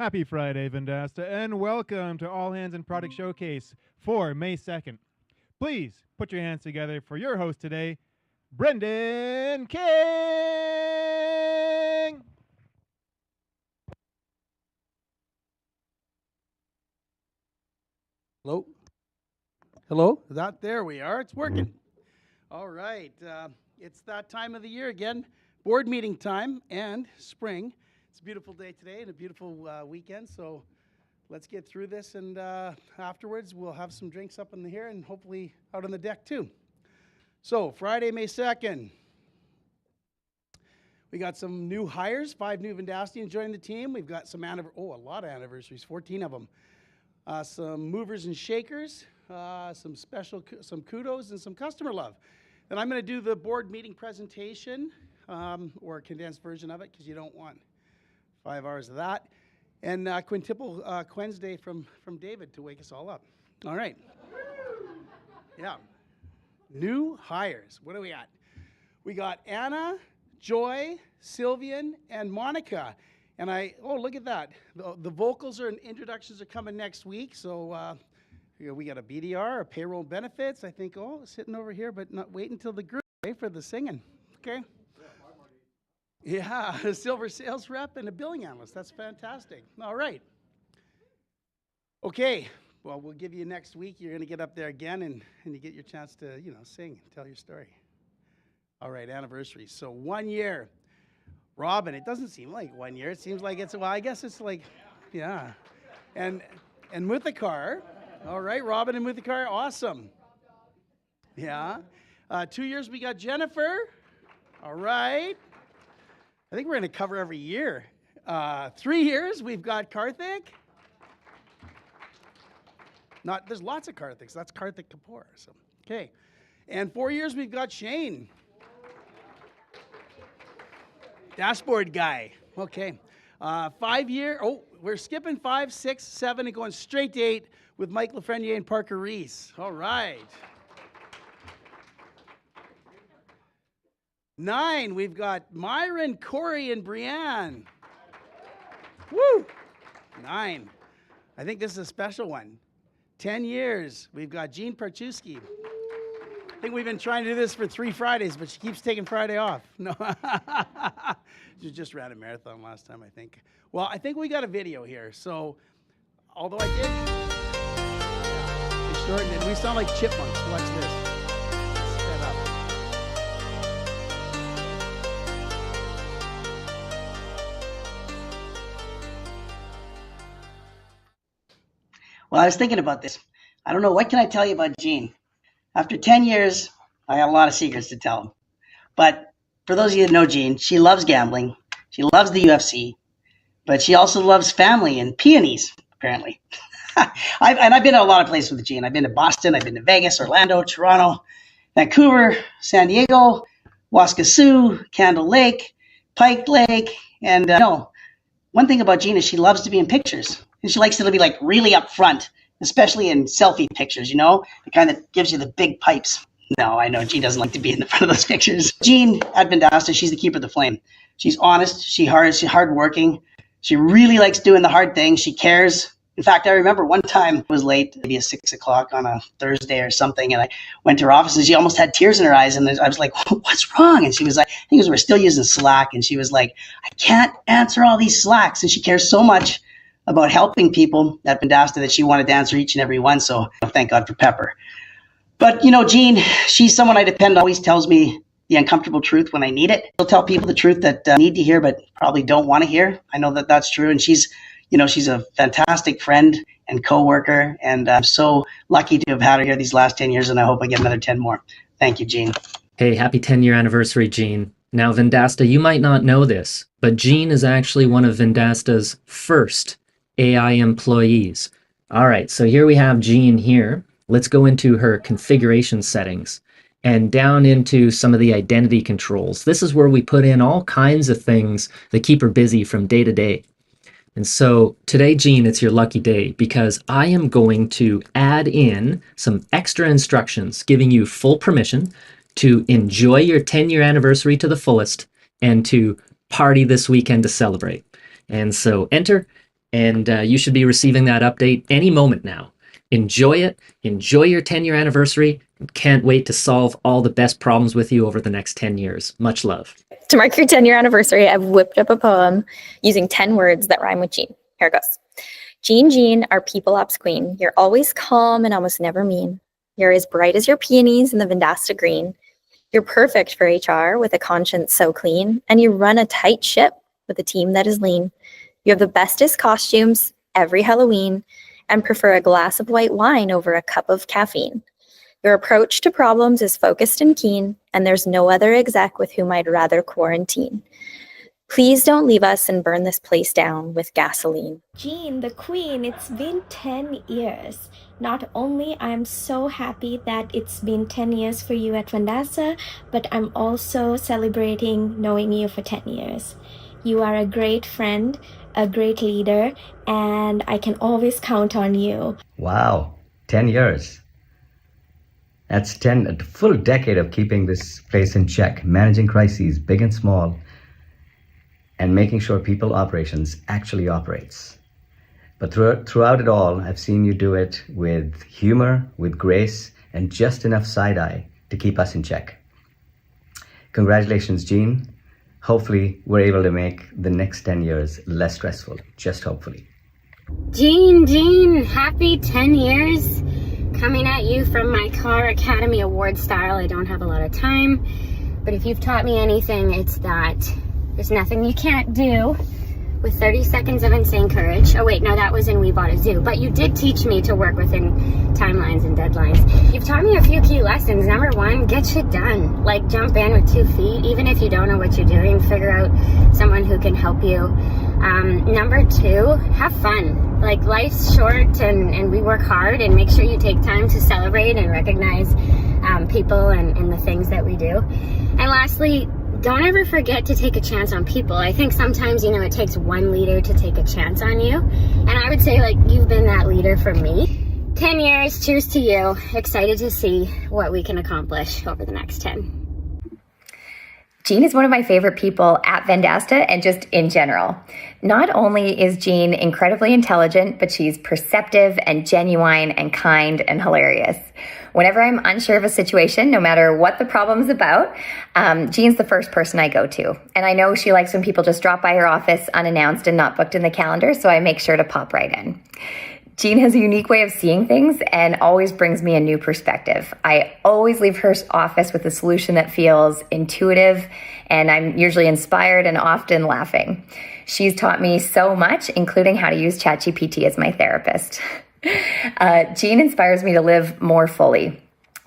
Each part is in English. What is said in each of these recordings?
Happy Friday, Vendasta, and welcome to All Hands and Product Showcase for May 2nd. Please put your hands together for your host today, Brendan King! Hello? Hello? Is that there we are? It's working. All right. It's that time of the year again, board meeting time and spring. It's a beautiful day today and a beautiful weekend, so let's get through this, and afterwards we'll have some drinks up in here and hopefully out on the deck too. So Friday, May 2nd. We got some new hires, 5 new Vendastians joining the team. We've got some a lot of anniversaries, 14 of them. Some movers and shakers, some kudos, and some customer love. And I'm going to do the board meeting presentation, or a condensed version of it, because you don't want 5 hours of that. And quintuple Wednesday from David to wake us all up. All right. Yeah. New hires. What do we got? We got Anna, Joy, Sylvian, and Monica. And look at that. The vocals and introductions are coming next week. So we got a BDR, a payroll benefits. I think, sitting over here, but not wait until the group for the singing. Okay. Yeah, a silver sales rep and a billing analyst. That's fantastic. All right. Okay. Well, we'll give you next week. You're going to get up there again, and you get your chance to, sing, tell your story. All right, anniversary. So 1 year. Robin, it doesn't seem like 1 year. It seems like I guess it's like, yeah. And Muthakar. All right, Robin and Muthakar, awesome. Yeah. 2 years, we got Jennifer. All right. I think we're going to cover every year. 3 years, we've got Karthik. There's lots of Karthiks. That's Karthik Kapoor. So, okay. And 4 years, we've got Shane. Dashboard guy. Okay. 5 year. We're skipping 5, 6, 7, and going straight to 8 with Mike Lafreniere and Parker Reese. All right. 9, we've got Myron, Corey, and Brianne. Woo! 9. I think this is a special one. 10 years, we've got Jean Parchuski. I think we've been trying to do this for 3 Fridays, but she keeps taking Friday off. No. She just ran a marathon last time, I think. Well, I think we got a video here. So, although I did, they shortened it. We sound like chipmunks. Watch this. Sped up. Well, I was thinking about this. I don't know, what can I tell you about Jean? After 10 years, I got a lot of secrets to tell. But for those of you that know Jean, she loves gambling. She loves the UFC. But she also loves family and peonies, apparently. I've been to a lot of places with Jean. I've been to Boston. I've been to Vegas, Orlando, Toronto, Vancouver, San Diego, Waskesiu, Candle Lake, Pike Lake. And one thing about Jean is she loves to be in pictures. And she likes to be like really up front, especially in selfie pictures, the kind that gives you the big pipes. No, I know Jean doesn't like to be in the front of those pictures. Jean at Vendasta, she's the keeper of the flame. She's honest, she's hardworking. She really likes doing the hard things. She cares. In fact, I remember one time it was late, maybe at 6 o'clock on a Thursday or something, and I went to her office and she almost had tears in her eyes, and I was like, what's wrong? And she was like, I think we're still using Slack, and she was like, I can't answer all these Slacks. And she cares so much about helping people at Vendasta that she wanted to answer each and every one. So thank God for Pepper. But Jean, she's someone I depend on, always tells me the uncomfortable truth when I need it. She'll tell people the truth that need to hear, but probably don't want to hear. I know that that's true. And she's a fantastic friend and coworker. And I'm so lucky to have had her here these last 10 years. And I hope I get another 10 more. Thank you, Jean. Hey, happy 10-year anniversary, Jean. Now, Vendasta, you might not know this, but Jean is actually one of Vendasta's first AI employees. All right, so here we have Jean here. Let's go into her configuration settings and down into some of the identity controls. This is where we put in all kinds of things that keep her busy from day to day. And so today, Jean, it's your lucky day because I am going to add in some extra instructions giving you full permission to enjoy your 10-year anniversary to the fullest and to party this weekend to celebrate. And so enter and you should be receiving that update any moment now. Enjoy it. Enjoy your 10-year anniversary. Can't wait to solve all the best problems with you over the next 10 years. Much love. To mark your 10-year anniversary, I've whipped up a poem using 10 words that rhyme with Jean. Here it goes. Jean, our people ops queen. You're always calm and almost never mean. You're as bright as your peonies in the Vendasta green. You're perfect for HR with a conscience so clean. And you run a tight ship with a team that is lean. You have the bestest costumes every Halloween and prefer a glass of white wine over a cup of caffeine. Your approach to problems is focused and keen, and there's no other exec with whom I'd rather quarantine. Please don't leave us and burn this place down with gasoline. Jean, the queen, it's been 10 years. Not only I'm so happy that it's been 10 years for you at Vendasta, but I'm also celebrating knowing you for 10 years. You are a great friend, a great leader, and I can always count on you. Wow, 10 years. That's a full decade of keeping this place in check, managing crises, big and small, and making sure people operations actually operates. But throughout it all, I've seen you do it with humor, with grace, and just enough side eye to keep us in check. Congratulations, Jean. Hopefully, we're able to make the next 10 years less stressful, just hopefully. Jean, happy 10 years. Coming at you from my Car Academy Award style. I don't have a lot of time, but if you've taught me anything, it's that there's nothing you can't do with 30 seconds of insane courage. Oh wait, no, that was in We Bought a Zoo, but you did teach me to work within timelines and deadlines. You've taught me a few key lessons. Number one, get shit done. Like jump in with 2 feet, even if you don't know what you're doing, figure out someone who can help you. Number two, have fun. Like life's short and we work hard, and make sure you take time to celebrate and recognize people and the things that we do. And lastly, don't ever forget to take a chance on people. I think sometimes, it takes one leader to take a chance on you. And I would say, you've been that leader for me. 10 years, cheers to you. Excited to see what we can accomplish over the next 10. Jean is one of my favorite people at Vendasta and just in general. Not only is Jean incredibly intelligent, but she's perceptive and genuine and kind and hilarious. Whenever I'm unsure of a situation, no matter what the problem's about, Jean's the first person I go to. And I know she likes when people just drop by her office unannounced and not booked in the calendar, so I make sure to pop right in. Jean has a unique way of seeing things and always brings me a new perspective. I always leave her office with a solution that feels intuitive, and I'm usually inspired and often laughing. She's taught me so much, including how to use ChatGPT as my therapist. Jean inspires me to live more fully.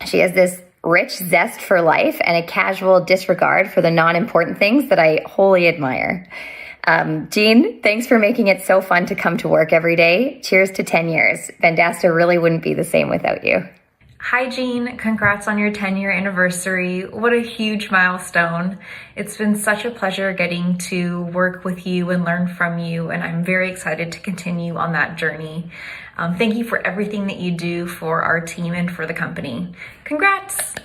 She has this rich zest for life and a casual disregard for the non-important things that I wholly admire. Jean, thanks for making it so fun to come to work every day. Cheers to 10 years. Vendasta really wouldn't be the same without you. Hi Jean, congrats on your 10-year anniversary. What a huge milestone. It's been such a pleasure getting to work with you and learn from you, and I'm very excited to continue on that journey. Thank you for everything that you do for our team and for the company. Congrats!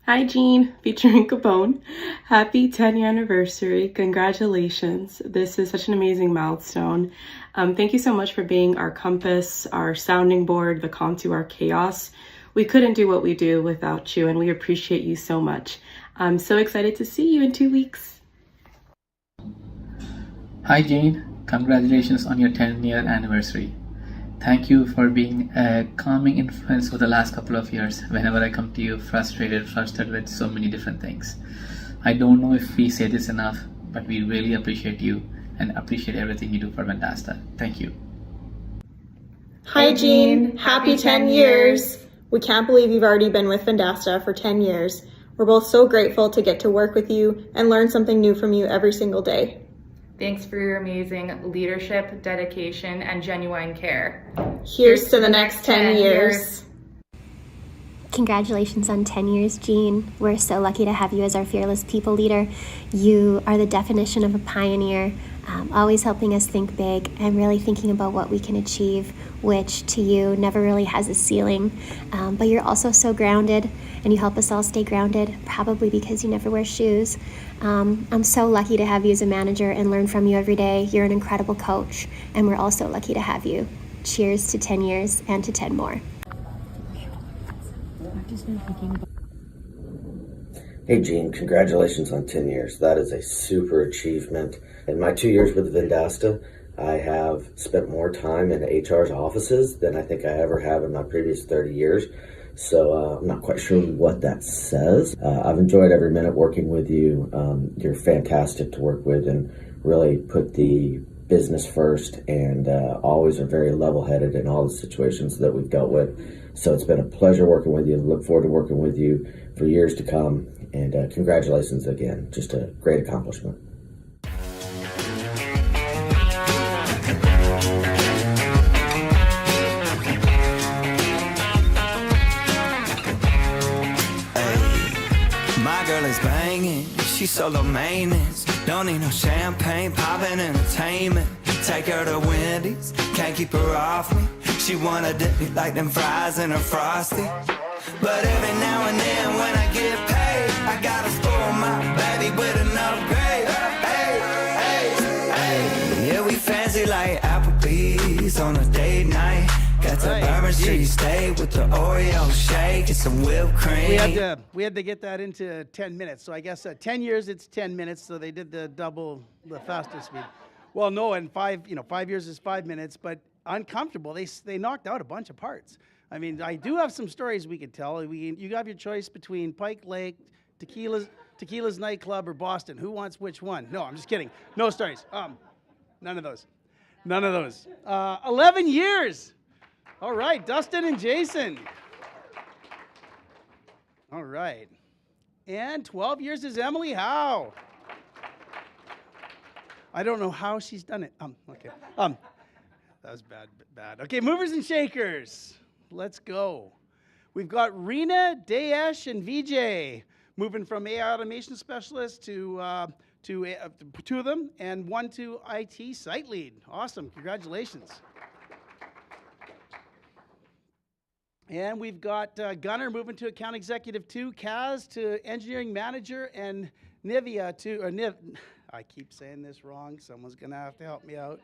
Hi Jean, featuring Capone. Happy 10-year anniversary. Congratulations. This is such an amazing milestone. Thank you so much for being our compass, our sounding board, the calm to our chaos. We couldn't do what we do without you, and we appreciate you so much. I'm so excited to see you in 2 weeks. Hi Jean, congratulations on your 10-year anniversary. Thank you for being a calming influence for the last couple of years whenever I come to you frustrated with so many different things. I don't know if we say this enough, but we really appreciate you and appreciate everything you do for Vendasta. Thank you. Hi Jean, happy 10 years. We can't believe you've already been with Vendasta for 10 years. We're both so grateful to get to work with you and learn something new from you every single day. Thanks for your amazing leadership, dedication, and genuine care. Here's to the next 10 years. Congratulations on 10 years, Jean. We're so lucky to have you as our fearless people leader. You are the definition of a pioneer. always helping us think big and really thinking about what we can achieve, which to you never really has a ceiling. But you're also so grounded, and you help us all stay grounded, probably because you never wear shoes. I'm so lucky to have you as a manager and learn from you every day. You're an incredible coach, and we're also lucky to have you. Cheers to 10 years and to 10 more. Hey Gene, congratulations on 10 years. That is a super achievement. In my 2 years with Vendasta, I have spent more time in HR's offices than I think I ever have in my previous 30 years. So I'm not quite sure what that says. I've enjoyed every minute working with you. You're fantastic to work with and really put the business first, and always are very level-headed in all the situations that we've dealt with. So it's been a pleasure working with you. Look forward to working with you for years to come. And congratulations again. Just a great accomplishment. My girl is banging, she's solo maintenance. Don't need no champagne, poppin' entertainment. Take her to Wendy's, can't keep her off me. She wanna dip me like them fries in her Frosty. But every now and then when I get paid, I gotta spoil my baby with an upgrade. Hey, hey, hey. Yeah, we fancy like Applebee's on a date night. Got the Bourbon Street steak with the Oreo shake and some whipped cream. We had to get that into 10 minutes. So I guess 10 years, it's 10 minutes. So they did the faster speed. Well, no, and 5 years is 5 minutes, but uncomfortable. They knocked out a bunch of parts. I mean, I do have some stories we could tell. You have your choice between Pike Lake, Tequila's Nightclub, or Boston. Who wants which one? No, I'm just kidding. No stories. None of those. 11 years. All right, Dustin and Jason. All right. And 12 years is Emily Howe. I don't know how she's done it. Okay. That was bad. Okay, movers and shakers. Let's go. We've got Rena, Dayesh, and VJ moving from AI automation specialist to two of them, and one to IT site lead. Awesome. Congratulations. And we've got Gunnar moving to account executive 2, Kaz to engineering manager, and Nivea to, I keep saying this wrong. Someone's going to have to help me out.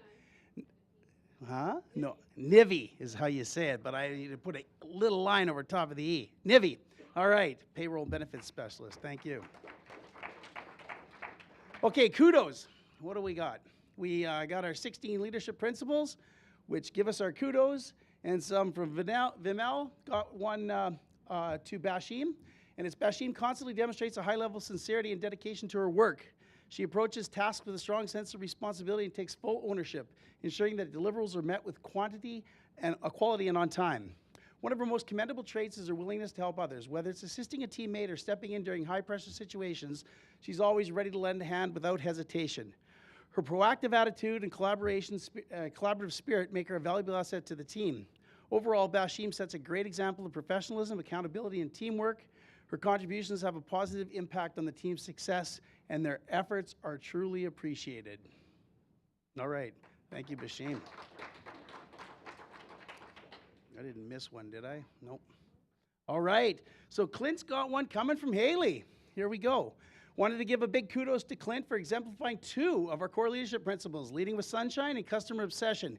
No, Nivi is how you say it, but I need to put a little line over top of the E. Nivi. All right, payroll benefits specialist. Thank you. Okay, kudos. What do we got? We got our 16 leadership principles, which give us our kudos, and some from Vimel. Got one to Bashim, and it's Bashim constantly demonstrates a high level of sincerity and dedication to her work. She approaches tasks with a strong sense of responsibility and takes full ownership, ensuring that deliverables are met with quality and on time. One of her most commendable traits is her willingness to help others. Whether it's assisting a teammate or stepping in during high-pressure situations, she's always ready to lend a hand without hesitation. Her proactive attitude and collaborative spirit make her a valuable asset to the team. Overall, Bashim sets a great example of professionalism, accountability, and teamwork. Her contributions have a positive impact on the team's success, and their efforts are truly appreciated. All right. Thank you, Bashim. I didn't miss one, did I? Nope. All right. So Clint's got one coming from Haley. Here we go. Wanted to give a big kudos to Clint for exemplifying 2 of our core leadership principles, leading with sunshine and customer obsession.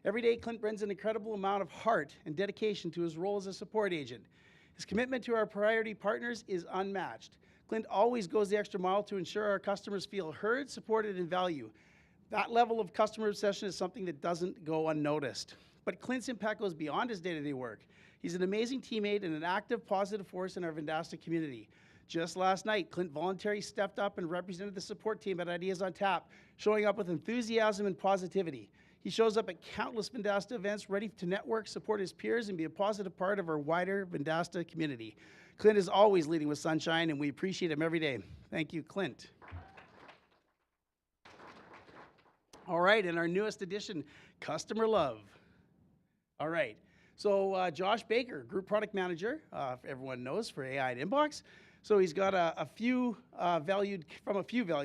Every day, Clint brings an incredible amount of heart and dedication to his role as a support agent. His commitment to our priority partners is unmatched. Clint always goes the extra mile to ensure our customers feel heard, supported, and valued. That level of customer obsession is something that doesn't go unnoticed. But Clint's impact goes beyond his day-to-day work. He's an amazing teammate and an active, positive force in our Vendasta community. Just last night, Clint voluntarily stepped up and represented the support team at Ideas on Tap, showing up with enthusiasm and positivity. He shows up at countless Vendasta events, ready to network, support his peers, and be a positive part of our wider Vendasta community. Clint is always leading with sunshine, and we appreciate him every day. Thank you, Clint. All right, and our newest addition, Customer Love. All right, so Josh Baker, Group Product Manager, everyone knows, for AI at Inbox. So he's got a few valued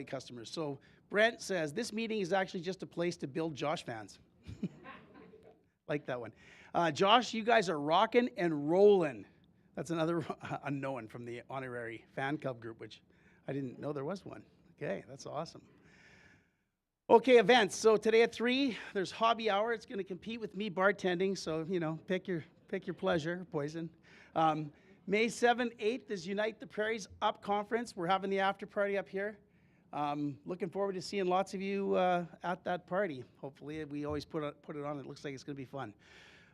customers. So Brent says, this meeting is actually just a place to build Josh fans. Like that one. Josh, you guys are rocking and rolling. That's another unknown from the honorary fan club group, which I didn't know there was one. Okay, that's awesome. Okay, events. So today at 3, there's hobby hour. It's going to compete with me bartending, so, you know, pick your pleasure, poison. May 7th, 8th is Unite the Prairies Up Conference. We're having the after party up here. Looking forward to seeing lots of you at that party. Hopefully, we always put it on. It looks like it's going to be fun.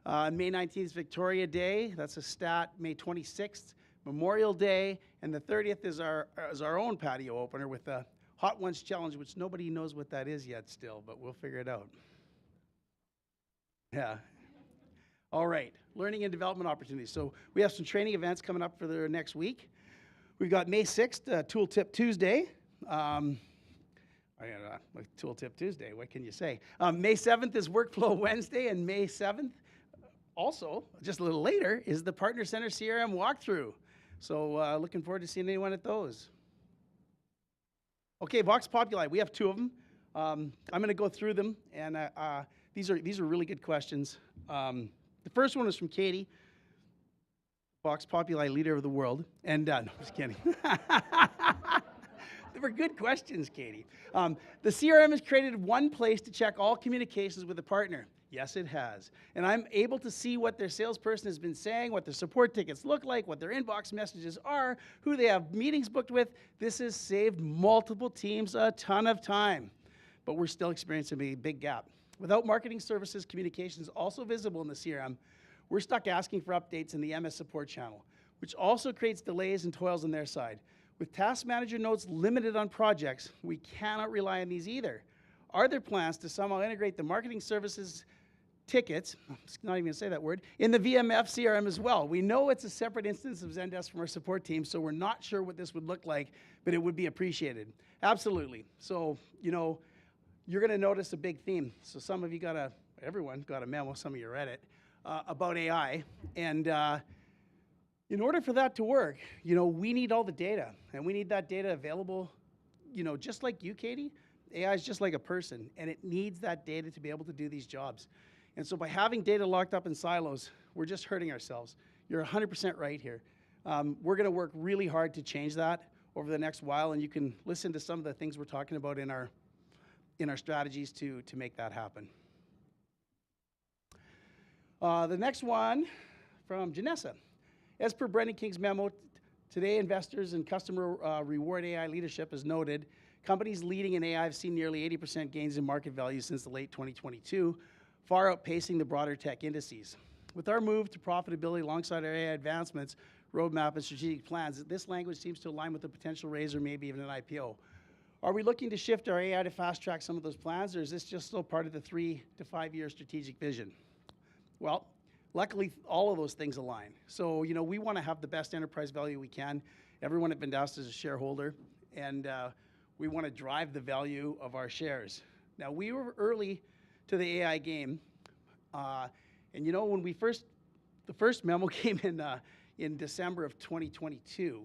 May 19th is Victoria Day. That's a stat. May 26th, Memorial Day. And the 30th is our own patio opener with the Hot Ones Challenge, which nobody knows what that is yet still, but we'll figure it out. Yeah. All right. Learning and development opportunities. So we have some training events coming up for the next week. We've got May 6th, Tooltip Tuesday. Tooltip Tuesday, what can you say? May 7th is Workflow Wednesday, and May 7th, also, just a little later, is the Partner Center CRM walkthrough. So looking forward to seeing anyone at those. Okay, Vox Populi, we have 2 of them. I'm going to go through them, and these are really good questions. The first one is from Katie, Vox Populi leader of the world. And no, just kidding. They were good questions, Katie. The CRM has created one place to check all communications with a partner. Yes, it has. And I'm able to see what their salesperson has been saying, what their support tickets look like, what their inbox messages are, who they have meetings booked with. This has saved multiple teams a ton of time. But we're still experiencing a big gap. Without marketing services communications also visible in the CRM, we're stuck asking for updates in the MS support channel, which also creates delays and toils on their side. With task manager notes limited on projects, we cannot rely on these either. Are there plans to somehow integrate the marketing services tickets, I'm not even going to say that word, in the VMF CRM as well? We know it's a separate instance of Zendesk from our support team, so we're not sure what this would look like, but it would be appreciated. Absolutely. So, you know, you're going to notice a big theme. So some of you everyone got a memo, some of you read it, about AI. And in order for that to work, you know, we need all the data, and we need that data available, you know, just like you, Katie. AI is just like a person, and it needs that data to be able to do these jobs. And so by having data locked up in silos, we're just hurting ourselves. You're 100% right here. We're going to work really hard to change that over the next while, and you can listen to some of the things we're talking about in our strategies to make that happen. The next one from Janessa. As per Brendan King's memo, today investors and customer reward AI leadership as noted. Companies leading in AI have seen nearly 80% gains in market value since the late 2022, far outpacing the broader tech indices. With our move to profitability alongside our AI advancements, roadmap, and strategic plans, this language seems to align with the potential raise or maybe even an IPO. Are we looking to shift our AI to fast track some of those plans, or is this just still part of the 3 to 5 year strategic vision? Well, luckily, all of those things align. So, you know, we want to have the best enterprise value we can. Everyone at Vendasta is a shareholder, and we want to drive the value of our shares. Now, we were early to the AI game, and you know, when the first memo came in December of 2022,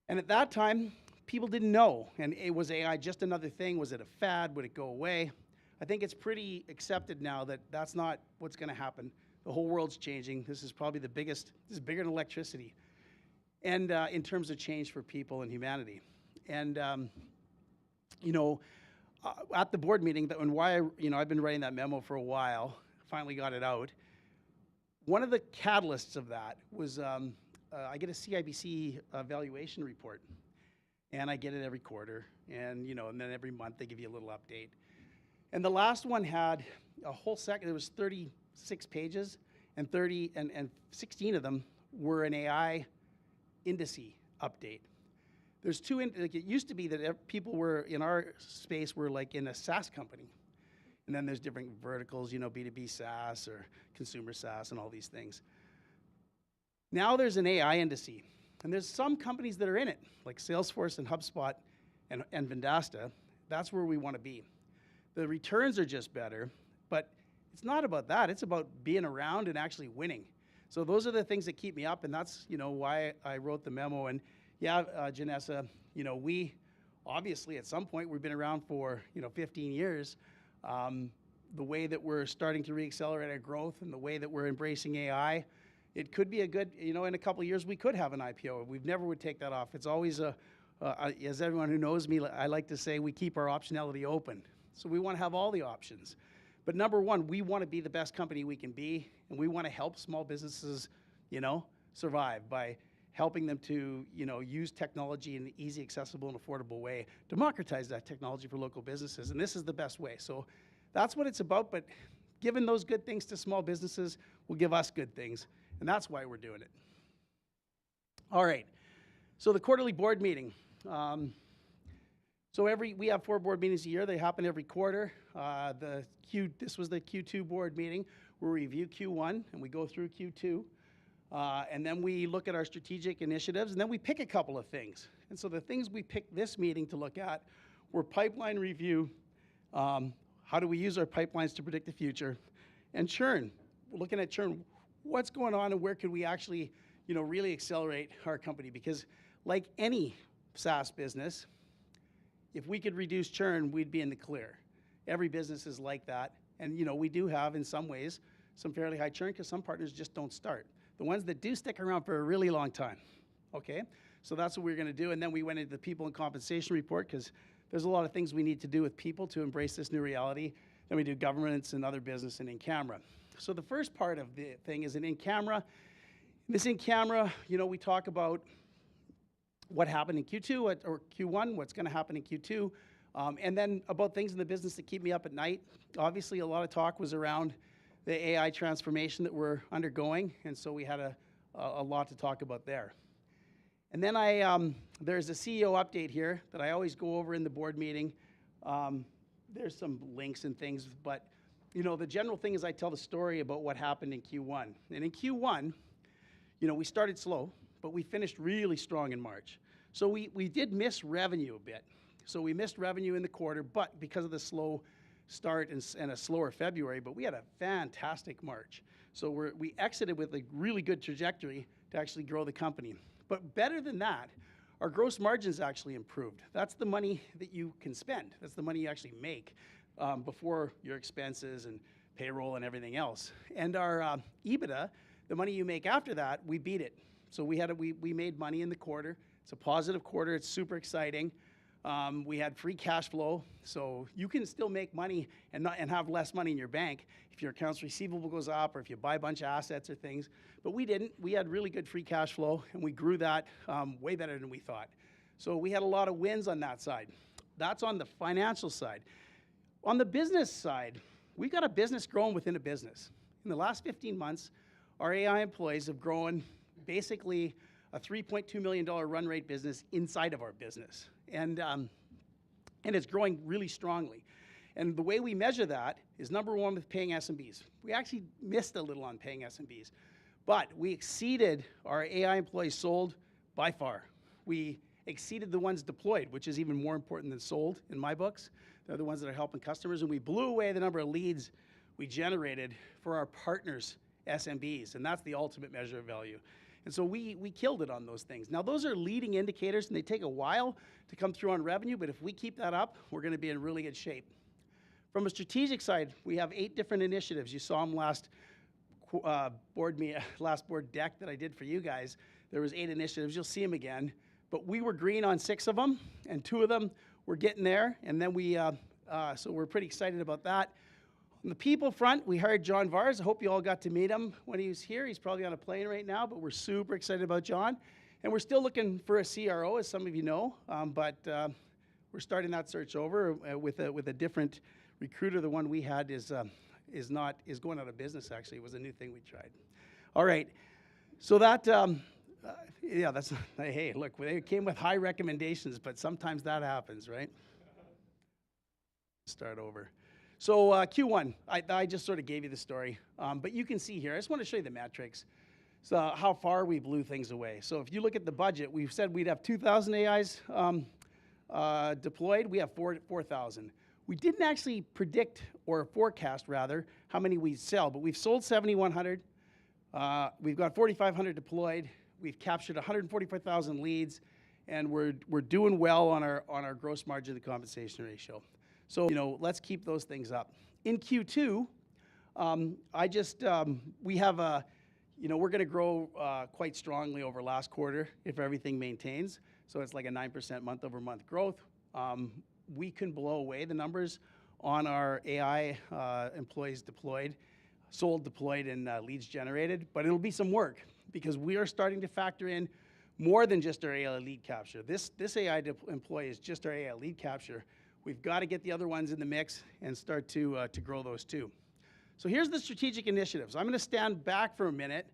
and at that time, people didn't know, and was AI just another thing? Was it a fad? Would it go away? I think it's pretty accepted now that that's not what's going to happen. The whole world's changing. This is probably the biggest, this is bigger than electricity, and in terms of change for people and humanity. And, you know, at the board meeting, and why, you know, I've been writing that memo for a while, finally got it out. One of the catalysts of that was I get a CIBC valuation report, and I get it every quarter, and, you know, and then every month they give you a little update. And the last one had a whole second, there was 36 pages, and 16 of them were an AI indice update. There's two, like it used to be that people were, in our space, were like in a SaaS company. And then there's different verticals, you know, B2B SaaS or consumer SaaS and all these things. Now there's an AI indice. And there's some companies that are in it, like Salesforce and HubSpot and Vendasta. That's where we want to be. The returns are just better, but it's not about that. It's about being around and actually winning. So those are the things that keep me up, and that's, you know, why I wrote the memo. And yeah, Janessa, you know, we obviously at some point, we've been around for 15 years. The way that we're starting to reaccelerate our growth and the way that we're embracing AI, it could be a good, in a couple of years, we could have an IPO. We never would take that off. It's always as everyone who knows me, I like to say we keep our optionality open. So we want to have all the options. But number one, we want to be the best company we can be, and we want to help small businesses, survive by helping them to, use technology in an easy, accessible, and affordable way, democratize that technology for local businesses, and this is the best way. So that's what it's about, but giving those good things to small businesses will give us good things, and that's why we're doing it. All right, so the quarterly board meeting. We have 4 board meetings a year. They happen every quarter. This was the Q2 board meeting. We review Q1 and we go through Q2. And then we look at our strategic initiatives, and then we pick a couple of things. And so the things we picked this meeting to look at were pipeline review, how do we use our pipelines to predict the future, and churn. We're looking at churn. What's going on and where could we actually, really accelerate our company? Because like any SaaS business, if we could reduce churn, we'd be in the clear. Every business is like that. And, we do have, in some ways, some fairly high churn because some partners just don't start. The ones that do stick around for a really long time, okay? So that's what we're going to do. And then we went into the people and compensation report because there's a lot of things we need to do with people to embrace this new reality. Then we do governance and other business and in-camera. So the first part of the thing is an in-camera. This in-camera, we talk about what happened in Q2 or Q1, what's going to happen in Q2, and then about things in the business that keep me up at night. Obviously, a lot of talk was around the AI transformation that we're undergoing, and so we had a lot to talk about there. And then there's a CEO update here that I always go over in the board meeting. There's some links and things, but the general thing is I tell the story about what happened in Q1. And in Q1, we started slow, but we finished really strong in March. So we did miss revenue a bit. So we missed revenue in the quarter, but because of the slow start and a slower February, but we had a fantastic March. So we exited with a really good trajectory to actually grow the company. But better than that, our gross margins actually improved. That's the money that you can spend. That's the money you actually make before your expenses and payroll and everything else. And our EBITDA, the money you make after that, we beat it. So we made money in the quarter. It's a positive quarter. It's super exciting. We had free cash flow, so you can still make money and have less money in your bank if your accounts receivable goes up or if you buy a bunch of assets or things. But we didn't. We had really good free cash flow, and we grew that way better than we thought. So we had a lot of wins on that side. That's on the financial side. On the business side, we've got a business growing within a business. In the last 15 months, our AI employees have grown basically a $3.2 million run rate business inside of our business. And it's growing really strongly. And the way we measure that is number one with paying SMBs. We actually missed a little on paying SMBs, but we exceeded our AI employees sold by far. We exceeded the ones deployed, which is even more important than sold in my books. They're the ones that are helping customers, and we blew away the number of leads we generated for our partners' SMBs, and that's the ultimate measure of value. And so we killed it on those things. Now, those are leading indicators, and they take a while to come through on revenue, but if we keep that up, we're going to be in really good shape. From a strategic side, we have 8 different initiatives. You saw them last board deck that I did for you guys. There was 8 initiatives. You'll see them again. But we were green on 6 of them, and 2 of them were getting there. And then so we're pretty excited about that. On the people front, we hired John Vars. I hope you all got to meet him when he was here. He's probably on a plane right now, but we're super excited about John. And we're still looking for a CRO, as some of you know, but we're starting that search over with a different recruiter. The one we had is going out of business, actually. It was a new thing we tried. All right. So that, hey, look, they came with high recommendations, but sometimes that happens, right? Start over. So Q1, I just sort of gave you the story, but you can see here, I just want to show you the metrics. So how far we blew things away. So if you look at the budget, we've said we'd have 2,000 AIs deployed. We have 4,000. We didn't actually predict or forecast, rather, how many we'd sell, but we've sold 7,100. We've got 4,500 deployed. We've captured 144,000 leads, and we're doing well on our gross margin to compensation ratio. So let's keep those things up. In Q2, we have a, we're going to grow quite strongly over last quarter if everything maintains. So it's like a 9% month-over-month growth. We can blow away the numbers on our AI employees deployed, sold, deployed, and leads generated, but it'll be some work because we are starting to factor in more than just our AI lead capture. This AI employee is just our AI lead capture. We've got to get the other ones in the mix and start to grow those too. So here's the strategic initiatives. I'm going to stand back for a minute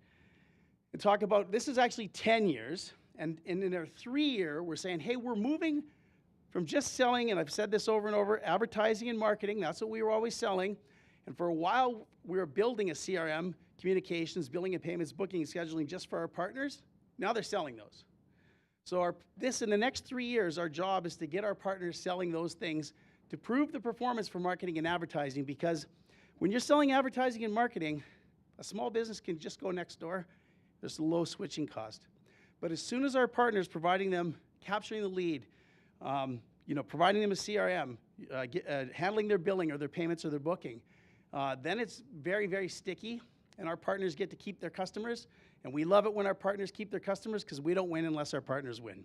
and talk about, this is actually 10 years, and in our 3-year, we're saying, hey, we're moving from just selling, and I've said this over and over, advertising and marketing, that's what we were always selling. And for a while, we were building a CRM, communications, billing and payments, booking and scheduling just for our partners. Now they're selling those. So in the next 3 years, our job is to get our partners selling those things to prove the performance for marketing and advertising, because when you're selling advertising and marketing, a small business can just go next door. There's a low switching cost. But as soon as our partners providing them, capturing the lead, providing them a CRM, handling their billing or their payments or their booking, then it's very, very sticky, and our partners get to keep their customers. And we love it when our partners keep their customers because we don't win unless our partners win.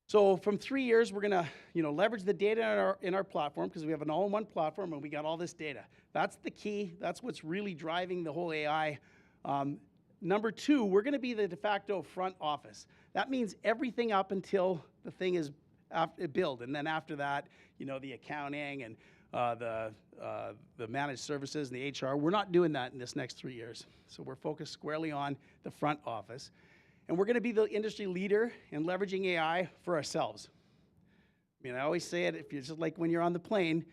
So from 3 years, we're going to leverage the data in our platform because we have an all-in-one platform and we got all this data. That's the key. That's what's really driving the whole AI. Number 2, we're going to be the de facto front office. That means everything up until the thing is built, and then after that, the accounting and the managed services and the HR. We're not doing that in this next 3 years. So we're focused squarely on the front office. And we're going to be the industry leader in leveraging AI for ourselves. I always say it, if you're just like when you're on the plane,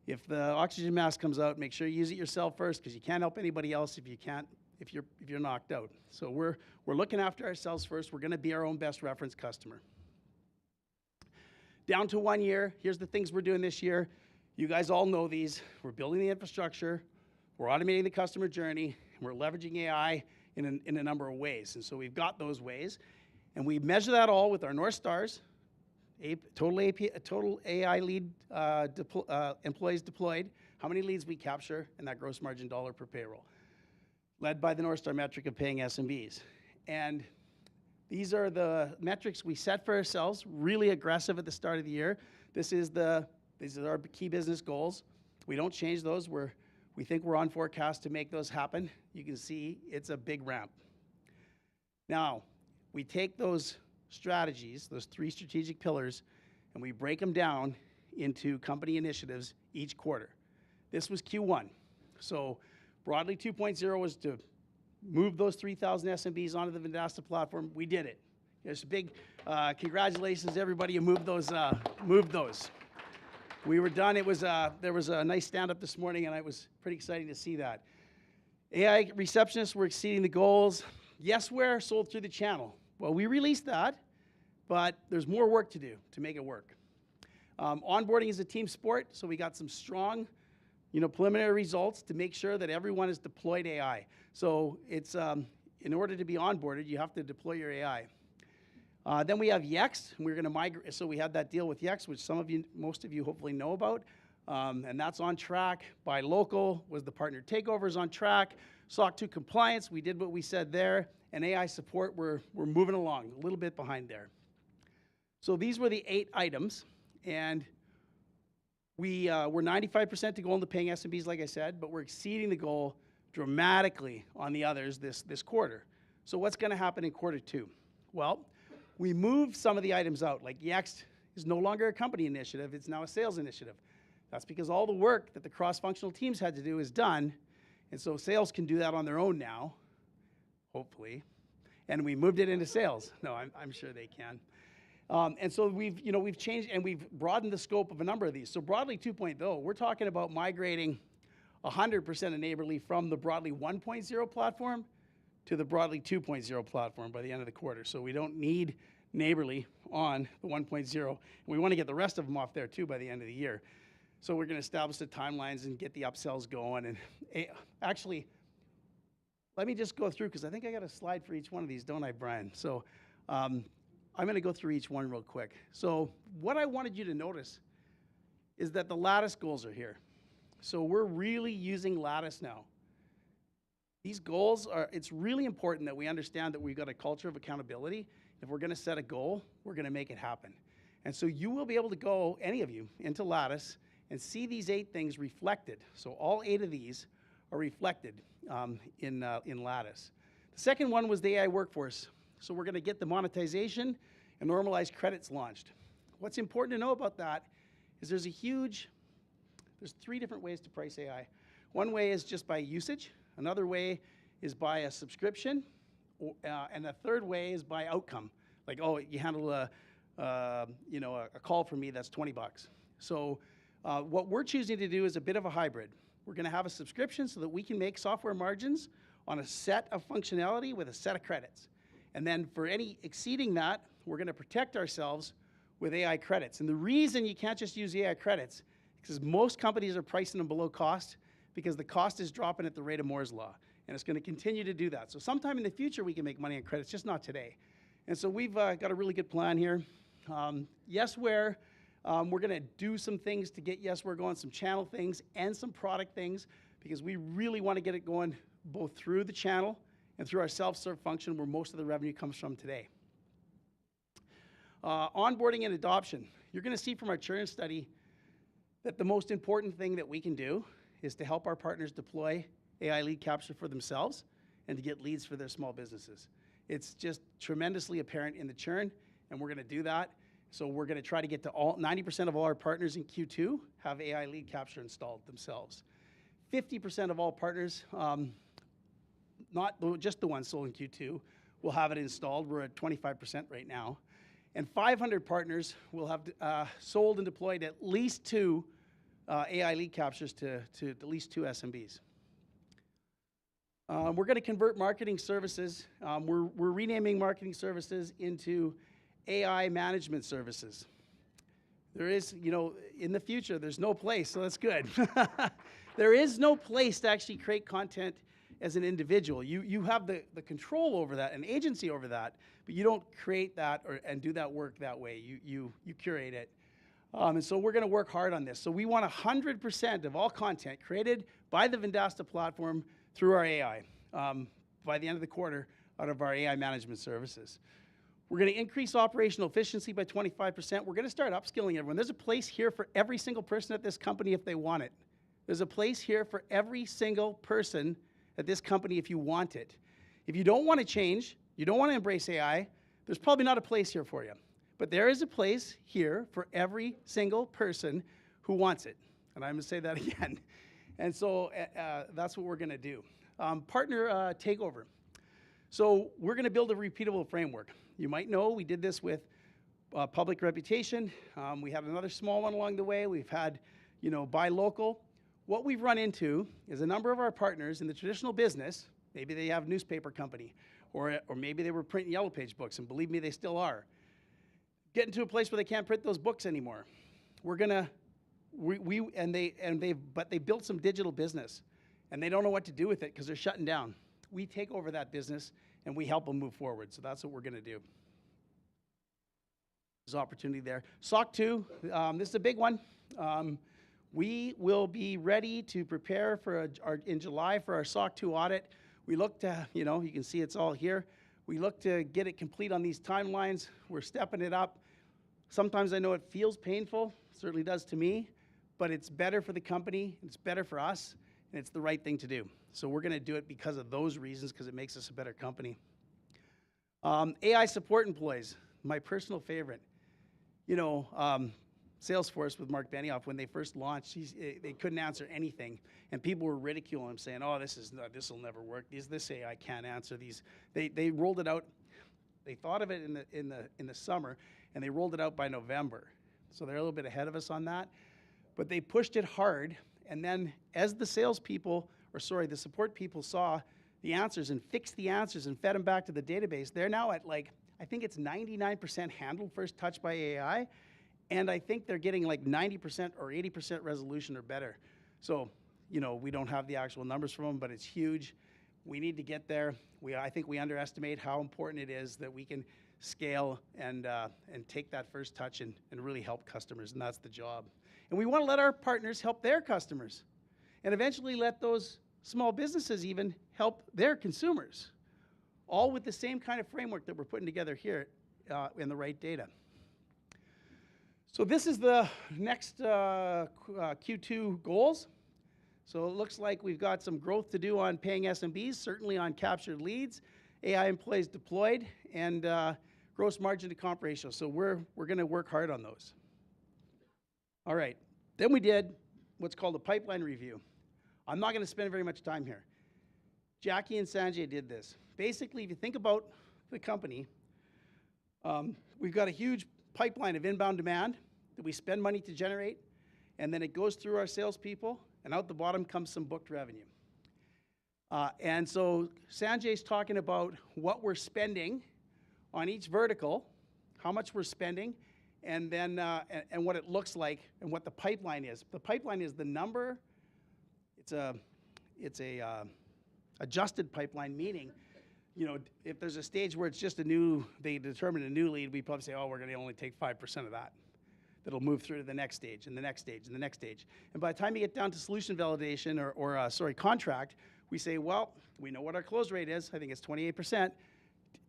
if the oxygen mask comes out, make sure you use it yourself first because you can't help anybody else if you're knocked out. So we're looking after ourselves first. We're going to be our own best reference customer. Down to 1 year, here's the things we're doing this year. You guys all know these. We're building the infrastructure, we're automating the customer journey, and we're leveraging AI in a number of ways. And so we've got those ways, and we measure that all with our North Stars, total AI lead employees deployed, how many leads we capture, and that gross margin dollar per payroll, led by the North Star metric of paying SMBs. And these are the metrics we set for ourselves, really aggressive at the start of the year. These are our key business goals. We don't change those. We think we're on forecast to make those happen. You can see it's a big ramp. Now, we take those strategies, those 3 strategic pillars, and we break them down into company initiatives each quarter. This was Q1. So Broadly 2.0 was to move those 3,000 SMBs onto the Vendasta platform. We did it. There's a big congratulations to everybody who moved those. We were done. There was a nice stand-up this morning, and it was pretty exciting to see that. AI receptionists were exceeding the goals. Yesware sold through the channel. Well, we released that, but there's more work to do to make it work. Onboarding is a team sport, so we got some strong, preliminary results to make sure that everyone has deployed AI. So it's in order to be onboarded, you have to deploy your AI. Then we have Yext, and we're going to migrate. So we had that deal with Yext, which most of you hopefully know about, and that's on track. Buy local was the partner takeovers on track. SOC 2 compliance, we did what we said there, and AI support, we're moving along, a little bit behind there. So these were the 8 items, and we're 95% to goal in the paying SMBs, like I said, but we're exceeding the goal dramatically on the others this quarter. So what's going to happen in quarter 2? Well, we moved some of the items out, like Yext is no longer a company initiative, it's now a sales initiative. That's because all the work that the cross-functional teams had to do is done, and so sales can do that on their own now, hopefully, and we moved it into sales. No, I'm sure they can. And so we've changed and we've broadened the scope of a number of these. So Broadly 2.0, we're talking about migrating 100% of Neighborly from the Broadly 1.0 platform to the Broadly 2.0 platform by the end of the quarter. So we don't need Neighborly on the 1.0. And we want to get the rest of them off there too by the end of the year. So we're going to establish the timelines and get the upsells going. And actually, let me just go through, because I think I got a slide for each one of these, don't I, Brian? So I'm going to go through each one real quick. So what I wanted you to notice is that the Lattice goals are here. So we're really using Lattice now. These goals are, it's really important that we understand that we've got a culture of accountability. If we're going to set a goal, we're going to make it happen. And so you will be able to go, any of you, into Lattice and see these 8 things reflected. So all 8 of these are reflected in Lattice. The second one was the AI workforce. So we're going to get the monetization and normalized credits launched. What's important to know about that is there's 3 different ways to price AI. One way is just by usage. Another way is by a subscription. And the third way is by outcome. Like, oh, you handle a call for me, that's $20. So what we're choosing to do is a bit of a hybrid. We're going to have a subscription so that we can make software margins on a set of functionality with a set of credits. And then for any exceeding that, we're going to protect ourselves with AI credits. And the reason you can't just use AI credits is because most companies are pricing them below cost because the cost is dropping at the rate of Moore's Law. And it's going to continue to do that. So sometime in the future, we can make money on credits, just not today. And so we've got a really good plan here. Yesware, we're going to do some things to get Yesware going, some channel things and some product things, because we really want to get it going both through the channel and through our self-serve function where most of the revenue comes from today. Onboarding and adoption. You're going to see from our churn study that the most important thing that we can do is to help our partners deploy AI lead capture for themselves and to get leads for their small businesses. It's just tremendously apparent in the churn, and we're going to do that. So we're going to try to get to 90% of all our partners in Q2 have AI lead capture installed themselves. 50% of all partners, not just the ones sold in Q2, will have it installed. We're at 25% right now. And 500 partners will have sold and deployed at least 2 AI lead captures to at least 2 SMBs. We're going to convert marketing services. We're renaming marketing services into AI management services. There is, in the future, there's no place, so that's good. There is no place to actually create content as an individual. You have the control over that, an agency over that, but you don't create that and do that work that way. You curate it. And so we're going to work hard on this. So we want 100% of all content created by the Vendasta platform through our AI by the end of the quarter out of our AI management services. We're going to increase operational efficiency by 25%. We're going to start upskilling everyone. There's a place here for every single person at this company if they want it. There's a place here for every single person at this company if you want it. If you don't want to change, you don't want to embrace AI, there's probably not a place here for you. But there is a place here for every single person who wants it. And I'm going to say that again. And so that's what we're going to do. Partner takeover. So we're going to build a repeatable framework. You might know we did this with Public Reputation. We had another small one along the way. We've had, buy local. What we've run into is a number of our partners in the traditional business, maybe they have a newspaper company, or maybe they were printing Yellow Page books, and believe me, they still are. Getting to a place where they can't print those books anymore. We're gonna, but they built some digital business, and they don't know what to do with it because they're shutting down. We take over that business and we help them move forward. So that's what we're gonna do. There's opportunity there. SOC 2, this is a big one. We will be ready to prepare for in July for our SOC 2 audit. We look to, you can see it's all here. We look to get it complete on these timelines. We're stepping it up. Sometimes I know it feels painful, certainly does to me, but it's better for the company, it's better for us, and it's the right thing to do. So we're gonna do it because of those reasons, because it makes us a better company. AI support employees, my personal favorite. Salesforce with Mark Benioff, when they first launched, they couldn't answer anything, and people were ridiculing him, saying, "Oh, this will never work. This AI can't answer these." They rolled it out. They thought of it in the summer, and they rolled it out by November. So they're a little bit ahead of us on that, but they pushed it hard. And then, as the the support people saw the answers and fixed the answers and fed them back to the database, they're now at I think it's 99% handled first touch by AI. And I think they're getting 90% or 80% resolution or better. So, we don't have the actual numbers from them, but it's huge. We need to get there. I think we underestimate how important it is that we can scale and take that first touch and really help customers, and that's the job. And we want to let our partners help their customers, and eventually let those small businesses even help their consumers, all with the same kind of framework that we're putting together here in the right data. So this is the next Q2 goals. So it looks like we've got some growth to do on paying SMBs, certainly on captured leads, AI employees deployed, and gross margin to comp ratio. So we're going to work hard on those. All right. Then we did what's called a pipeline review. I'm not going to spend very much time here. Jackie and Sanjay did this. Basically, if you think about the company, we've got a huge pipeline of inbound demand that we spend money to generate, and then it goes through our salespeople, and out the bottom comes some booked revenue. And so Sanjay's talking about what we're spending on each vertical, how much we're spending, and then and what it looks like, and what the pipeline is. The pipeline is the number. It's a adjusted pipeline, meaning, you know, if there's a stage where it's just they determine a new lead, we probably say, oh, we're going to only take 5% of that. That'll move through to the next stage, and the next stage, and the next stage. And by the time you get down to solution validation or contract, we say, well, we know what our close rate is. I think it's 28%.